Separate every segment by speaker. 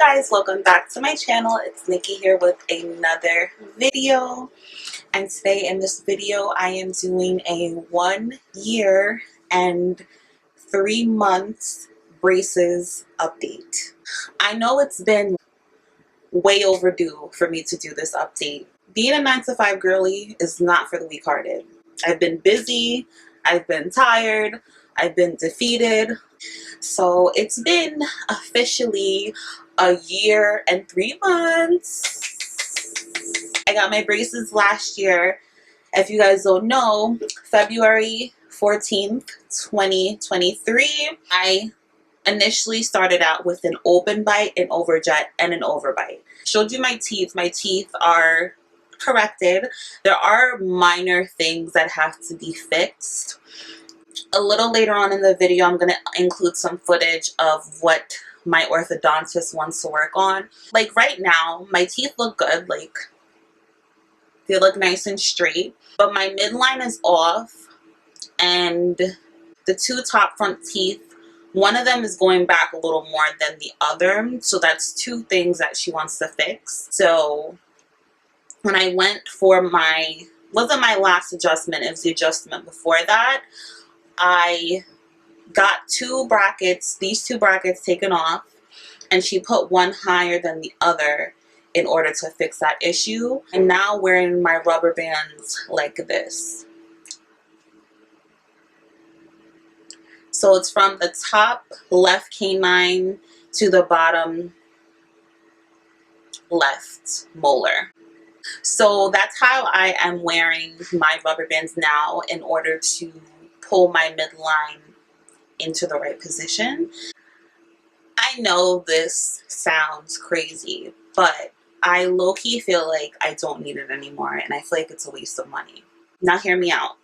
Speaker 1: Guys, welcome back to my channel. It's Nikki here with another video, and today in this video I am doing a 1 year and 3 months braces update. I know it's been way overdue for me to do this update. Being a 9 to 5 girly is not for the weak hearted. I've been busy, I've been tired, I've been defeated. So it's been officially a year and 3 months. I got my braces last year. If you guys don't know, February 14th, 2023, I initially started out with an open bite, an overjet, and an overbite. Showed you my teeth. My teeth are corrected. There are minor things that have to be fixed. A little later on in the video, I'm going to include some footage of what my orthodontist wants to work on. Like right now, my teeth look good. Like they look nice and straight. But my midline is off. And the two top front teeth, one of them is going back a little more than the other. So that's two things that she wants to fix. So when I went for wasn't my last adjustment, it was the adjustment before that, I got these two brackets taken off, and she put one higher than the other in order to fix that issue. And now wearing my rubber bands like this. So it's from the top left canine to the bottom left molar. So that's how I am wearing my rubber bands now in order to pull my midline into the right position. I know this sounds crazy, but I low-key feel like I don't need it anymore, and I feel like it's a waste of money. Now hear me out.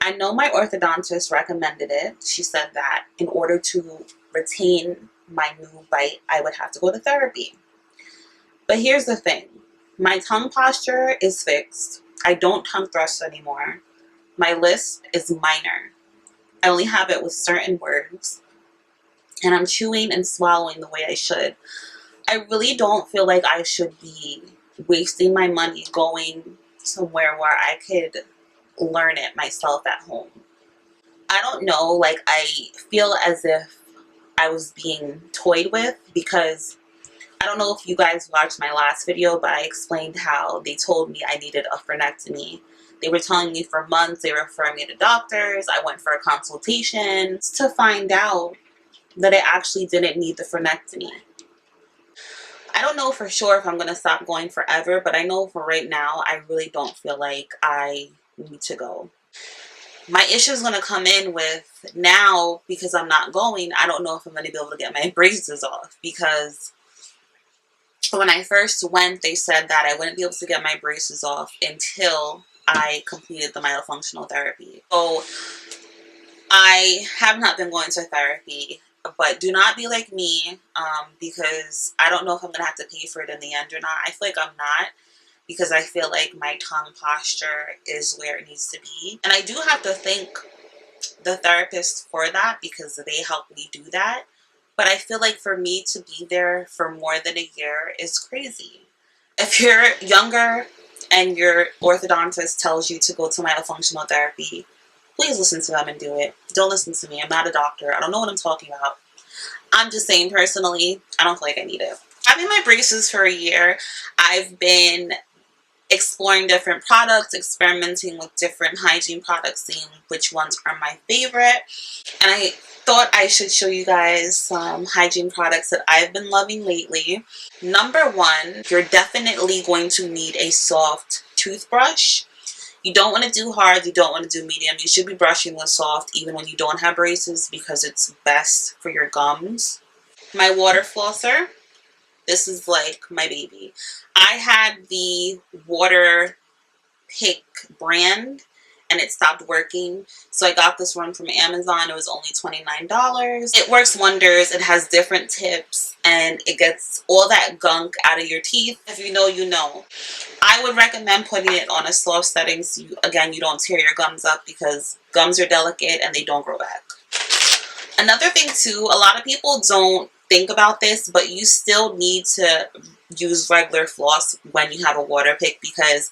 Speaker 1: I know my orthodontist recommended it. She said that in order to retain my new bite, I would have to go to therapy. But here's the thing. My tongue posture is fixed. I don't tongue thrust anymore. My lisp is minor. I only have it with certain words. And I'm chewing and swallowing the way I should. I really don't feel like I should be wasting my money going somewhere where I could learn it myself at home. I don't know, like I feel as if I was being toyed with, because I don't know if you guys watched my last video, but I explained how they told me I needed a frenectomy. They were telling me for months, they were referring me to doctors. I went for a consultation to find out that I actually didn't need the frenectomy. I don't know for sure if I'm going to stop going forever, but I know for right now, I really don't feel like I need to go. My issue is going to come in with now, because I'm not going, I don't know if I'm going to be able to get my braces off, because when I first went, they said that I wouldn't be able to get my braces off until I completed the myofunctional therapy. So I have not been going to therapy, but do not be like me, because I don't know if I'm going to have to pay for it in the end or not. I feel like I'm not, because I feel like my tongue posture is where it needs to be. And I do have to thank the therapist for that, because they helped me do that. But I feel like for me to be there for more than a year is crazy. If you're younger and your orthodontist tells you to go to myofunctional therapy, please listen to them and do it. Don't listen to me. I'm not a doctor. I don't know what I'm talking about. I'm just saying personally, I don't feel like I need it. Having my braces for a year, I've been exploring different products, experimenting with different hygiene products, seeing which ones are my favorite. And I thought I should show you guys some hygiene products that I've been loving lately. Number one, you're definitely going to need a soft toothbrush. You don't want to do hard, you don't want to do medium. You should be brushing with soft even when you don't have braces, because it's best for your gums. My water flosser. This is like my baby. I had the Water Pick brand and it stopped working. So I got this one from Amazon. It was only $29. It works wonders. It has different tips and it gets all that gunk out of your teeth. If you know, you know. I would recommend putting it on a soft setting so you don't tear your gums up, because gums are delicate and they don't grow back. Another thing too, a lot of people think about this, but you still need to use regular floss when you have a water pick, because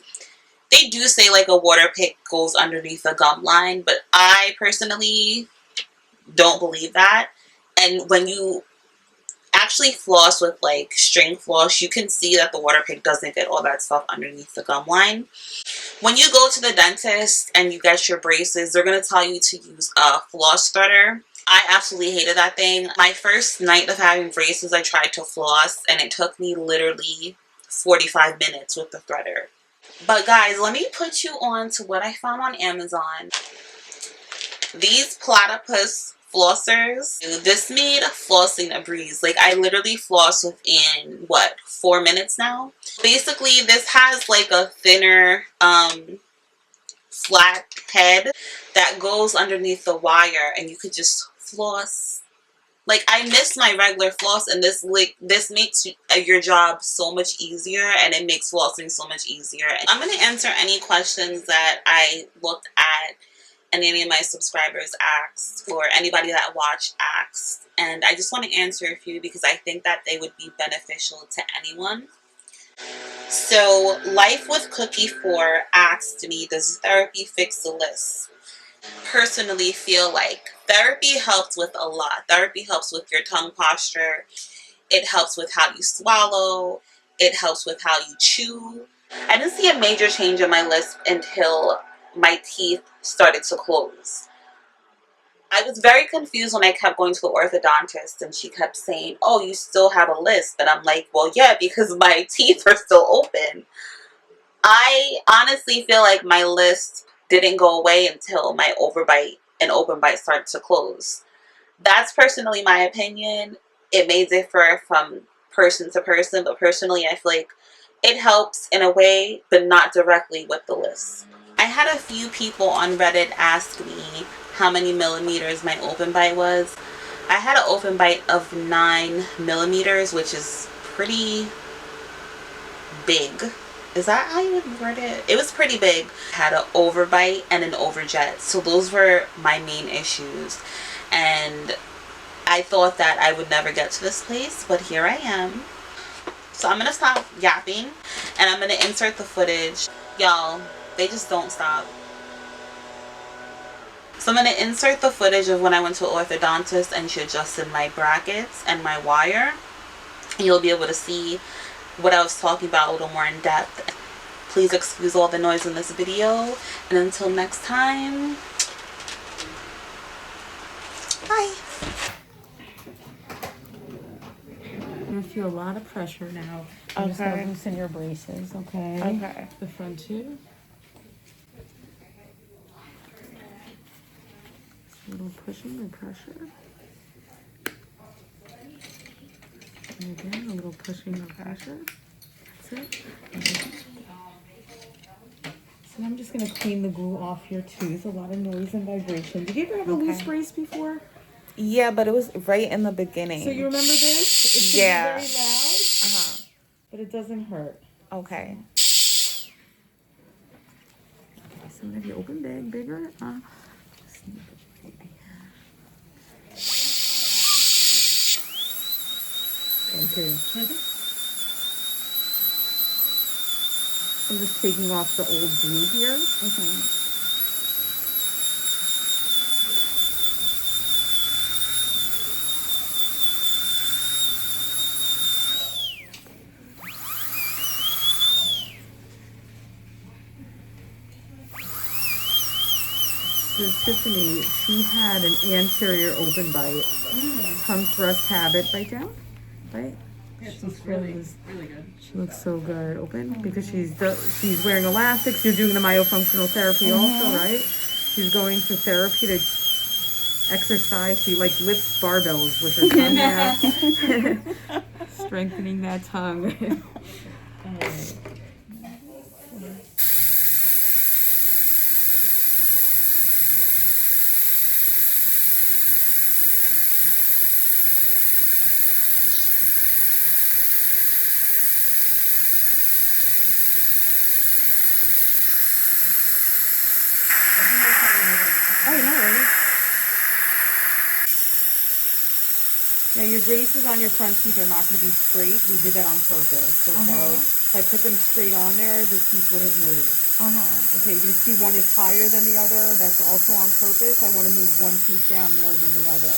Speaker 1: they do say like a water pick goes underneath the gum line, but I personally don't believe that. And when you actually floss with like string floss, you can see that the water pick doesn't get all that stuff underneath the gum line. When you go to the dentist and you get your braces, they're going to tell you to use a floss threader. I absolutely hated that thing. My first night of having braces, I tried to floss and it took me literally 45 minutes with the threader. But guys, let me put you on to what I found on Amazon. These platypus flossers. This made flossing a breeze. Like, I literally floss within, what, 4 minutes now? Basically, this has like a thinner, flat head that goes underneath the wire, and you could just floss. Like, I miss my regular floss, and this makes your job so much easier, and it makes flossing so much easier. I'm going to answer any questions that I looked at and any of my subscribers asked, or anybody that watched asked. And I just want to answer a few because I think that they would be beneficial to anyone. So, Life with Cookie 4 asked me, does therapy fix the list? Personally feel like therapy helps with a lot. Therapy helps with your tongue posture. It helps with how you swallow. It helps with how you chew. I didn't see a major change in my lisp until my teeth started to close. I was very confused when I kept going to the orthodontist and she kept saying, oh, you still have a lisp. And I'm like, well, yeah, because my teeth are still open. I honestly feel like my lisp didn't go away until my overbite and open bite started to close. That's personally my opinion. It may differ from person to person, but personally I feel like it helps in a way, but not directly with the lisp. I had a few people on Reddit ask me how many millimeters my open bite was. I had an open bite of 9 millimeters, which is pretty big. Is that how you would word it? It was pretty big. I had an overbite and an overjet. So those were my main issues. And I thought that I would never get to this place, but here I am. So I'm going to stop yapping and I'm going to insert the footage. Y'all, they just don't stop. So I'm going to insert the footage of when I went to an orthodontist and she adjusted my brackets and my wire. And you'll be able to see what I was talking about a little more in depth. Please excuse all the noise in this video. And until next time, bye.
Speaker 2: I feel a lot of pressure now. I'm just going to loosen your braces, okay?
Speaker 3: Okay.
Speaker 2: The front two. A little pushing and pressure. And again, a little pushing and pressure. That's it. So I'm just going to clean the glue off your tooth. A lot of noise and vibration. Did you ever have a loose brace before?
Speaker 3: Yeah, but it was right in the beginning.
Speaker 2: So you remember this? It's
Speaker 3: Yeah.
Speaker 2: very loud, but it doesn't hurt.
Speaker 3: Okay.
Speaker 2: Okay, so have you open big, bigger? Thank you. I'm just taking off the old glue here. So Tiffany, she had an anterior open bite. Tongue thrust habit. Bite down. Bite.
Speaker 4: It's really good.
Speaker 2: She looks so good. Open because she's wearing elastics. You're doing the myofunctional therapy also, right? She's going for therapy to exercise. She like lifts barbells with her tongue out, strengthening that tongue. All right.
Speaker 3: Oh, no worries.
Speaker 2: Now your braces on your front teeth are not going to be straight. We did that on purpose, okay? If I put them straight on there, the teeth wouldn't move. Okay, you can see one is higher than the other. That's also on purpose. I want to move one tooth down more than the other.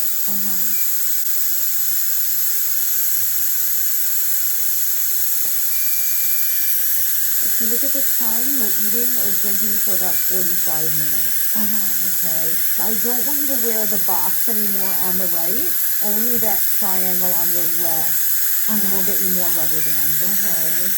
Speaker 2: If you look at the time, no eating or drinking for about 45 minutes. Okay. I don't want you to wear the box anymore on the right, only that triangle on your left. And we'll get you more rubber bands, okay?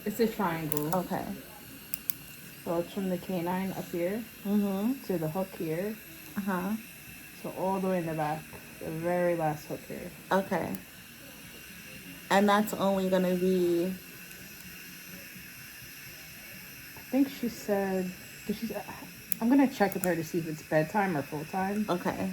Speaker 2: It's a triangle.
Speaker 3: Okay.
Speaker 2: So it's from the canine up here to the hook here. So all the way in the back, the very last hook here.
Speaker 3: Okay. And that's only gonna be.
Speaker 2: I think she said, I'm gonna check with her to see if it's bedtime or full time.
Speaker 3: Okay.